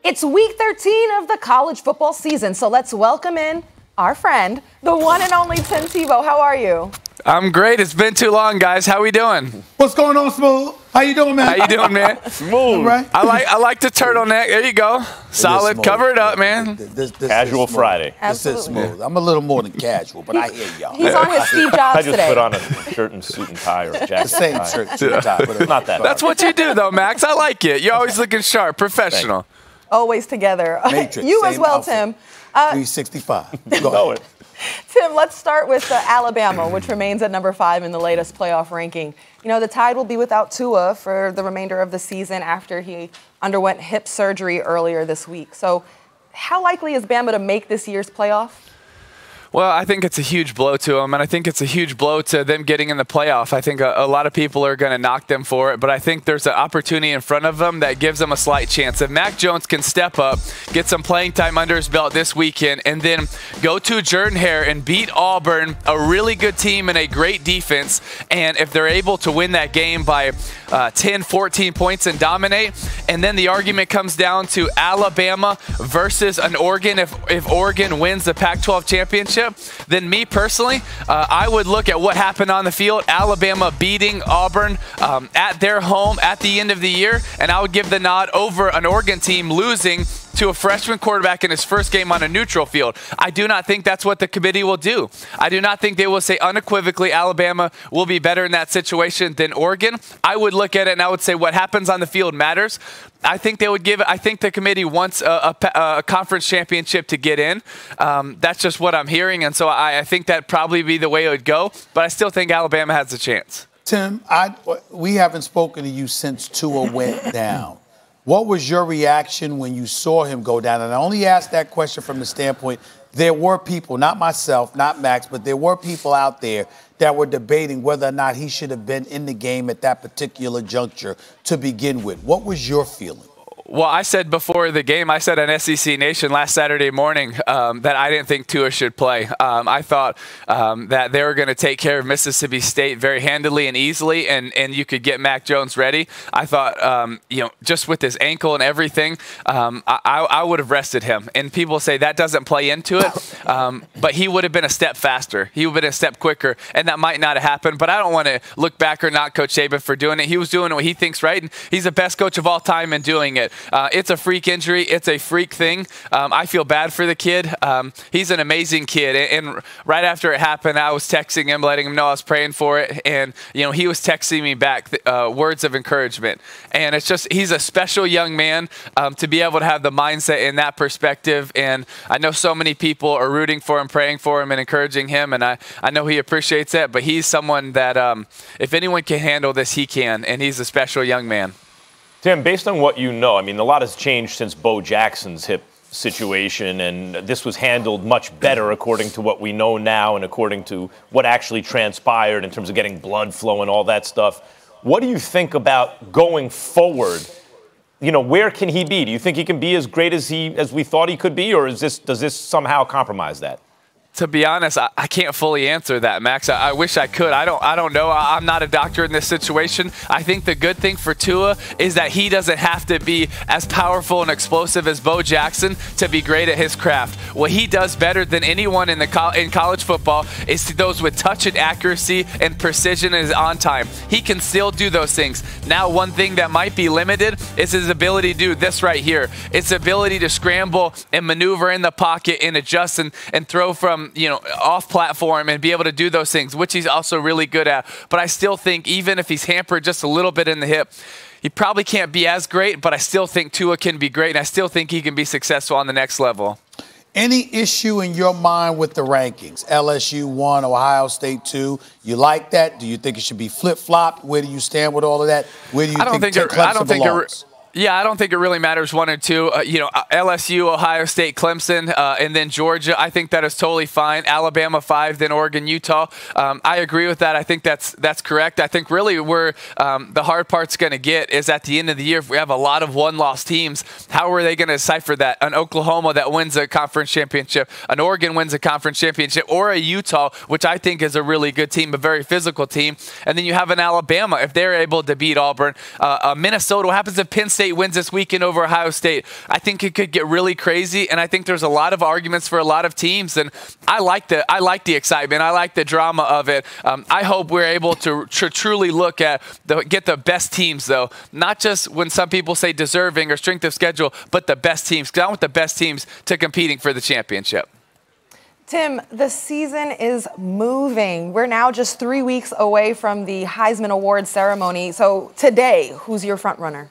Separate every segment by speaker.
Speaker 1: It's week 13 of the college football season, so let's welcome in our friend, the one and only Tim Tebow. How are you?
Speaker 2: I'm great. It's been too long, guys. How we doing?
Speaker 3: What's going on, Smooth? How you doing, man?
Speaker 2: How you doing, man?
Speaker 3: Smooth. Right?
Speaker 2: I like the turtleneck. There you go. Solid. Cover it up, man.
Speaker 3: This
Speaker 4: Casual Friday.
Speaker 3: This is smooth. I'm a little more than casual, but I hear y'all.
Speaker 1: He's on his Steve Jobs
Speaker 4: I just
Speaker 1: today.
Speaker 4: put on a shirt and suit and tie or a jacket.
Speaker 3: The same
Speaker 4: and tie.
Speaker 3: shirt, suit, and tie. But
Speaker 4: Not that.
Speaker 2: That's what you do, though, Max. I like it. You're always looking sharp, professional.
Speaker 1: Always together.
Speaker 3: Matrix,
Speaker 1: You as
Speaker 3: same
Speaker 1: well,
Speaker 3: outfit.
Speaker 1: Tim.
Speaker 3: 365. Go ahead.
Speaker 1: Tim, let's start with Alabama, which remains at number 5 in the latest playoff ranking. You know, the Tide will be without Tua for the remainder of the season after he underwent hip surgery earlier this week. So how likely is Bama to make this year's playoff?
Speaker 2: Well, I think it's a huge blow to them, and I think it's a huge blow to them getting in the playoff. I think a lot of people are going to knock them for it, but I think there's an opportunity in front of them that gives them a slight chance. If Mac Jones can step up, get some playing time under his belt this weekend, and then go to Jordan-Hare and beat Auburn, a really good team and a great defense, and if they're able to win that game by 10, 14 points and dominate, and then the argument comes down to Alabama versus an Oregon. If Oregon wins the Pac-12 championship, then me personally, I would look at what happened on the field. Alabama beating Auburn at their home at the end of the year, and I would give the nod over an Oregon team losing to a freshman quarterback in his first game on a neutral field. I do not think that's what the committee will do. I do not think they will say unequivocally Alabama will be better in that situation than Oregon. I would look at it and I would say what happens on the field matters. I think they would give it. I think the committee wants a conference championship to get in. That's just what I'm hearing, and so I think that'd probably be the way it would go. But I still think Alabama has a chance.
Speaker 3: Tim, we haven't spoken to you since Tua went down. What was your reaction when you saw him go down? And I only asked that question from the standpoint, there were people, not myself, not Max, but there were people out there that were debating whether or not he should have been in the game at that particular juncture to begin with. What was your feeling?
Speaker 2: Well, I said before the game, I said on SEC Nation last Saturday morning that I didn't think Tua should play. I thought that they were going to take care of Mississippi State very handily and easily, and you could get Mac Jones ready. I thought, just with his ankle and everything, I would have rested him. And people say that doesn't play into it, but he would have been a step faster. He would have been a step quicker, and that might not have happened. But I don't want to look back or not Coach Saban for doing it. He was doing what he thinks right, and he's the best coach of all time in doing it. It's a freak injury. It's a freak thing. I feel bad for the kid. He's an amazing kid. And right after it happened, I was texting him, letting him know I was praying for it. And, he was texting me back words of encouragement. And it's just, he's a special young man to be able to have the mindset in that perspective. And I know so many people are rooting for him, praying for him, and encouraging him. And I know he appreciates it. But he's someone that if anyone can handle this, he can. And he's a special young man.
Speaker 4: Tim, based on what you know, I mean, a lot has changed since Bo Jackson's hip situation, and this was handled much better according to what we know now and according to what actually transpired in terms of getting blood flow and all that stuff. What do you think about going forward? Where can he be? Do you think he can be as great as we thought he could be, or does this somehow compromise that?
Speaker 2: To be honest, I can't fully answer that, Max. I wish I could. I don't know. I'm not a doctor in this situation. I think the good thing for Tua is that he doesn't have to be as powerful and explosive as Bo Jackson to be great at his craft. What he does better than anyone in college football is those with touch and accuracy and precision and is on time. He can still do those things. Now, one thing that might be limited is his ability to do this right here. It's ability to scramble and maneuver in the pocket and adjust and throw from off platform and be able to do those things, which he's also really good at. But I still think even if he's hampered just a little bit in the hip, he probably can't be as great, but I still think Tua can be great, and I still think he can be successful on the next level.
Speaker 3: Any issue in your mind with the rankings? LSU 1, Ohio State 2. You like that? Do you think it should be flip-flopped? Where do you stand with all of that? Where do you think Clemson belongs?
Speaker 2: Yeah, I don't think it really matters 1 or 2. LSU, Ohio State, Clemson, and then Georgia. I think that is totally fine. Alabama 5, then Oregon, Utah. I agree with that. I think that's correct. I think really where the hard part's going to get is at the end of the year, if we have a lot of one-loss teams, how are they going to decipher that? An Oklahoma that wins a conference championship, an Oregon wins a conference championship, or a Utah, which I think is a really good team, a very physical team. And then you have an Alabama, if they're able to beat Auburn. Minnesota, what happens if Penn State State wins this weekend over Ohio State, I think it could get really crazy, and I think there's a lot of arguments for a lot of teams, and I like the excitement. I like the drama of it. I hope we're able to truly look at get the best teams, though, not just when some people say deserving or strength of schedule, but the best teams, because I want the best teams to competing for the championship.
Speaker 1: Tim, the season is moving. We're now just 3 weeks away from the Heisman Award ceremony. So today, who's your front runner?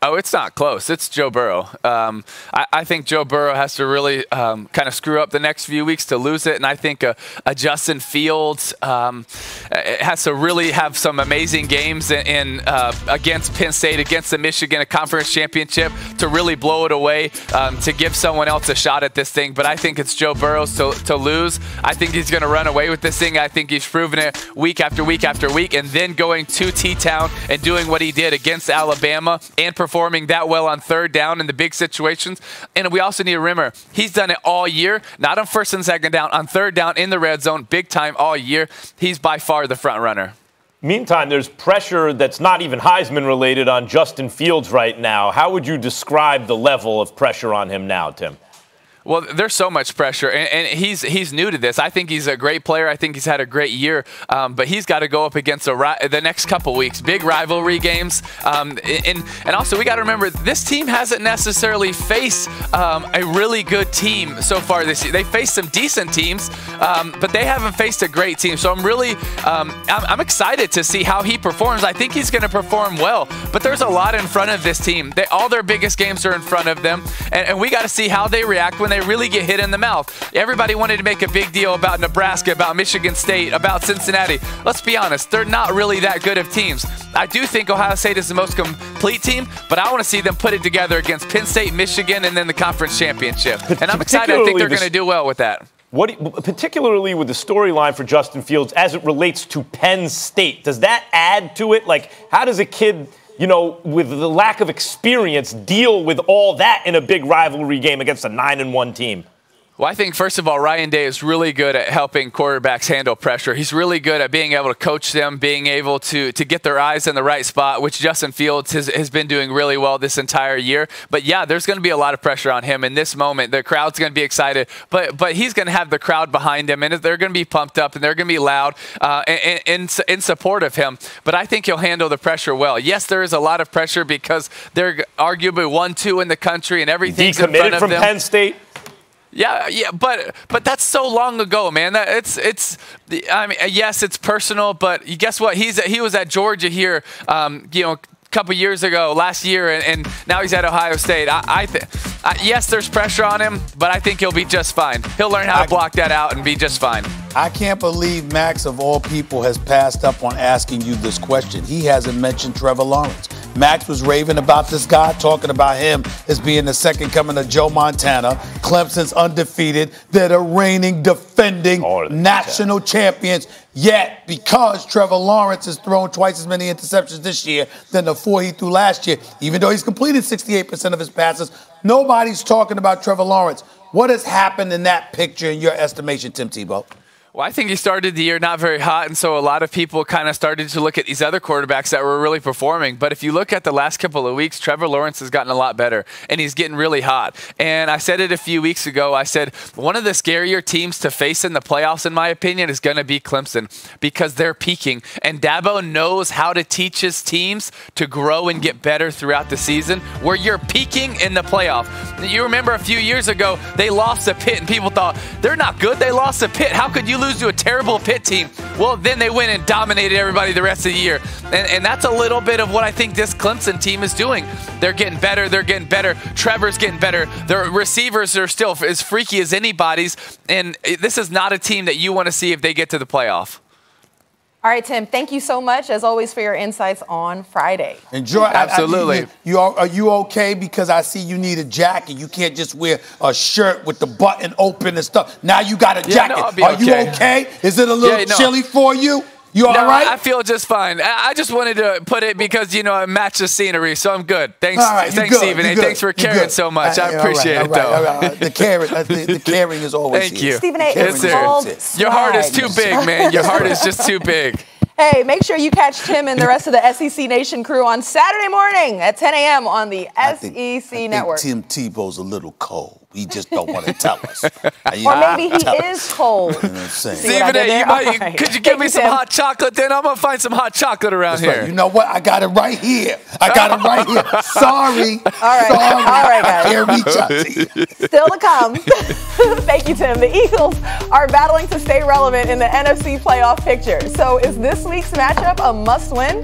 Speaker 2: Oh, it's not close. It's Joe Burrow. I think Joe Burrow has to really kind of screw up the next few weeks to lose it. And I think a Justin Fields has to really have some amazing games against Penn State, against the Michigan, a conference championship, to really blow it away, to give someone else a shot at this thing. But I think it's Joe Burrow to lose. I think he's going to run away with this thing. I think he's proven it week after week after week. And then going to T-Town and doing what he did against Alabama and performing that well on third down in the big situations. And we also need to remember, he's done it all year, not on first and second down, on third down in the red zone, big time all year. He's by far the front runner.
Speaker 4: Meantime, there's pressure that's not even Heisman related on Justin Fields right now. How would you describe the level of pressure on him now, Tim?
Speaker 2: Well, there's so much pressure, and he's new to this. I think he's a great player. I think he's had a great year, but he's got to go up against the next couple weeks, big rivalry games. And also, we got to remember, this team hasn't necessarily faced a really good team so far this year. They faced some decent teams, but they haven't faced a great team. So I'm really I'm excited to see how he performs. I think he's going to perform well, but there's a lot in front of this team. All their biggest games are in front of them, and we got to see how they react when they really get hit in the mouth. Everybody wanted to make a big deal about Nebraska, about Michigan State, about Cincinnati. Let's be honest, they're not really that good of teams. I do think Ohio State is the most complete team, but I want to see them put it together against Penn State, Michigan, and then the conference championship. And I'm excited. I think they're going to do well with that.
Speaker 4: Particularly with the storyline for Justin Fields as it relates to Penn State, does that add to it? Like, how does a kid, you know, with the lack of experience, deal with all that in a big rivalry game against a 9-1 team?
Speaker 2: Well, I think, first of all, Ryan Day is really good at helping quarterbacks handle pressure. He's really good at being able to coach them, being able to get their eyes in the right spot, which Justin Fields has been doing really well this entire year. But, yeah, there's going to be a lot of pressure on him in this moment. The crowd's going to be excited, but he's going to have the crowd behind him, and they're going to be pumped up, and they're going to be loud in support of him. But I think he'll handle the pressure well. Yes, there is a lot of pressure because they're arguably 1-2 in the country, and everything's in front of them.
Speaker 4: Decommitted from Penn State?
Speaker 2: Yeah, but that's so long ago, man. I mean, yes, it's personal, but guess what? He was at Georgia here, you know, a couple years ago, last year, and now he's at Ohio State. Yes, there's pressure on him, but I think he'll be just fine. He'll learn how to block that out and be just fine.
Speaker 3: I can't believe Max, of all people, has passed up on asking you this question. He hasn't mentioned Trevor Lawrence. Max was raving about this guy, talking about him as being the second coming of Joe Montana. Clemson's undefeated. They're the reigning, defending national champions. Yet, because Trevor Lawrence has thrown twice as many interceptions this year than the 4 he threw last year, even though he's completed 68% of his passes, nobody's talking about Trevor Lawrence. What has happened in that picture in your estimation, Tim Tebow?
Speaker 2: Well, I think he started the year not very hot, and so a lot of people kind of started to look at these other quarterbacks that were really performing. But if you look at the last couple of weeks, Trevor Lawrence has gotten a lot better, and he's getting really hot. And I said it a few weeks ago. I said one of the scarier teams to face in the playoffs, in my opinion, is going to be Clemson because they're peaking. And Dabo knows how to teach his teams to grow and get better throughout the season where you're peaking in the playoff. You remember a few years ago, they lost to Pitt, and people thought, they're not good. They lost to Pitt. How could you lose to a terrible Pitt team? Well, then they went and dominated everybody the rest of the year. And that's a little bit of what I think this Clemson team is doing. They're getting better. They're getting better. Trevor's getting better. Their receivers are still as freaky as anybody's. And this is not a team that you want to see if they get to the playoff. All
Speaker 1: right, Tim, thank you so much, as always, for your insights on Friday.
Speaker 3: Enjoy.
Speaker 2: Absolutely.
Speaker 3: Are you okay? Because I see you need a jacket. You can't just wear a shirt with the button open and stuff. Now you got a jacket.
Speaker 2: No, I'll be
Speaker 3: Are you okay? Is it a little chilly for you? You all right?
Speaker 2: I feel just fine. I just wanted to put it because, you know, it matches scenery, so I'm good. Thanks, Stephen. Hey, thanks for caring so much. I appreciate it, though.
Speaker 3: The caring is always
Speaker 2: Thank you.
Speaker 1: Stephen A.
Speaker 2: Your heart is too big, man. Your heart is just too big.
Speaker 1: Hey, make sure you catch Tim and the rest of the SEC Nation crew on Saturday morning at 10 a.m. on the SEC Network.
Speaker 3: I think Tim Tebow's a little cold. He just don't want to tell us.
Speaker 1: Or maybe he is cold.
Speaker 3: You know what I'm saying?
Speaker 2: Stephen A., could you give me some hot chocolate then? I'm going to find some hot chocolate around here.
Speaker 3: Right. You know what? I got it right here. Sorry.
Speaker 1: All right, guys.
Speaker 3: Can't reach out to you.
Speaker 1: Still to come. Thank you, Tim. The Eagles are battling to stay relevant in the NFC playoff picture. So is this week's matchup a must-win?